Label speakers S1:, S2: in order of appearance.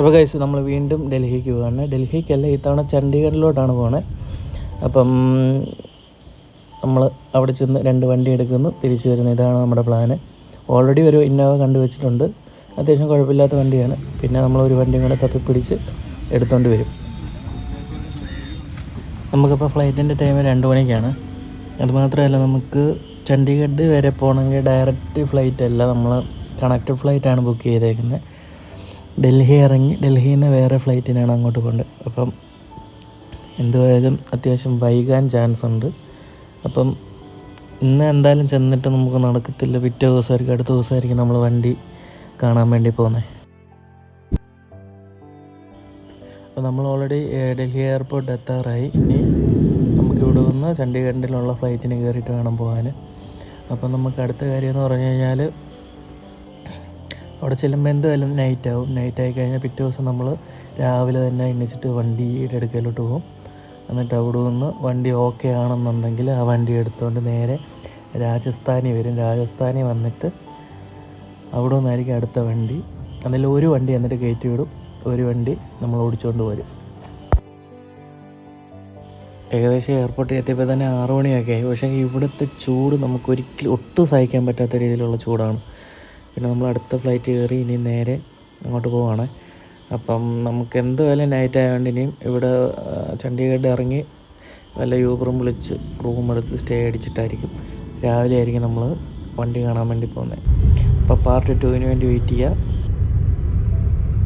S1: അപ്പോൾ ഗൈസ് നമ്മൾ വീണ്ടും ഡൽഹിക്ക് പോവാണ്. ഡൽഹിക്കല്ല, ഇത്തവണ ചണ്ഡീഗഡിലോട്ടാണ് പോകുന്നത്. അപ്പം നമ്മൾ അവിടെ ചെന്ന് 2 വണ്ടി എടുക്കുന്നു, തിരിച്ചു വരുന്നു. ഇതാണ് നമ്മുടെ പ്ലാന്. ഓൾറെഡി ഒരു ഇന്നോവ കണ്ടുവച്ചിട്ടുണ്ട്, അത്യാവശ്യം കുഴപ്പമില്ലാത്ത വണ്ടിയാണ്. പിന്നെ നമ്മളൊരു വണ്ടിയും കൂടെ തപ്പിപ്പിടിച്ച് എടുത്തുകൊണ്ട് വരും. നമുക്കിപ്പോൾ ഫ്ലൈറ്റിൻ്റെ ടൈം 2 മണിക്കാണ്. അതുമാത്രമല്ല, നമുക്ക് ചണ്ഡീഗഡ് വരെ പോകണമെങ്കിൽ ഡയറക്റ്റ് ഫ്ലൈറ്റ് അല്ല, നമ്മൾ കണക്റ്റഡ് ഫ്ലൈറ്റാണ് ബുക്ക് ചെയ്തേക്കുന്നത്. ഡൽഹി ഇറങ്ങി ഡൽഹിയിൽ നിന്ന് വേറെ ഫ്ലൈറ്റിനാണ് അങ്ങോട്ട് പോകേണ്ടത്. അപ്പം എന്തുവായാലും അത്യാവശ്യം വൈകാൻ ചാൻസ് ഉണ്ട്. അപ്പം ഇന്ന് എന്തായാലും ചെന്നിട്ട് നമുക്ക് നടക്കത്തില്ല. പിറ്റേ ദിവസമായിരിക്കും, അടുത്ത ദിവസമായിരിക്കും നമ്മൾ വണ്ടി കാണാൻ വേണ്ടി പോകുന്നത്. അപ്പോൾ നമ്മൾ ഓൾറെഡി ഡൽഹി എയർപോർട്ട് എത്താറായി. ഇനി നമുക്ക് ഇവിടെ നിന്ന് ചണ്ഡീഗഡിലുള്ള ഫ്ലൈറ്റിന് കയറിയിട്ട് വേണം പോകാൻ. അപ്പം നമുക്ക് അടുത്ത കാര്യം എന്ന് പറഞ്ഞു കഴിഞ്ഞാൽ, അവിടെ ചെല്ലുമ്പോൾ എന്തായാലും നൈറ്റാവും. നൈറ്റായി കഴിഞ്ഞാൽ പിറ്റേ ദിവസം നമ്മൾ രാവിലെ തന്നെ എണ്ണിച്ചിട്ട് വണ്ടിയുടെ അടുക്കലോട്ട് പോകും. എന്നിട്ട് അവിടെ നിന്ന് വണ്ടി ഓക്കെ ആണെന്നുണ്ടെങ്കിൽ ആ വണ്ടി എടുത്തുകൊണ്ട് നേരെ രാജസ്ഥാനി വരും. രാജസ്ഥാനി വന്നിട്ട് അവിടെ നിന്നായിരിക്കും അടുത്ത വണ്ടി. അതിൽ ഒരു വണ്ടി എന്നിട്ട് കയറ്റി വിടും, ഒരു വണ്ടി നമ്മൾ ഓടിച്ചുകൊണ്ട് വരും. ഏകദേശം എയർപോർട്ടിൽ എത്തിയപ്പോൾ തന്നെ 6 മണിയൊക്കെ ആയി. പക്ഷേ ഇവിടുത്തെ ചൂട് നമുക്കൊരിക്കലും ഒട്ടും സഹിക്കാൻ പറ്റാത്ത രീതിയിലുള്ള ചൂടാണ്. പിന്നെ നമ്മൾ അടുത്ത ഫ്ലൈറ്റ് കയറി ഇനി നേരെ അങ്ങോട്ട് പോവുകയാണ്. അപ്പം നമുക്ക് എന്തായാലും നൈറ്റ് ആയതുകൊണ്ട് ഇനിയും ഇവിടെ ചണ്ഡീഗഡ് ഇറങ്ങി വല്ല യൂബറും വിളിച്ച് റൂം എടുത്ത് സ്റ്റേ അടിച്ചിട്ടായിരിക്കും രാവിലെ ആയിരിക്കും നമ്മൾ വണ്ടി കാണാൻ വേണ്ടി പോകുന്നത്. അപ്പോൾ പാർട്ട് 2 വേണ്ടി വെയിറ്റ് ചെയ്യുക.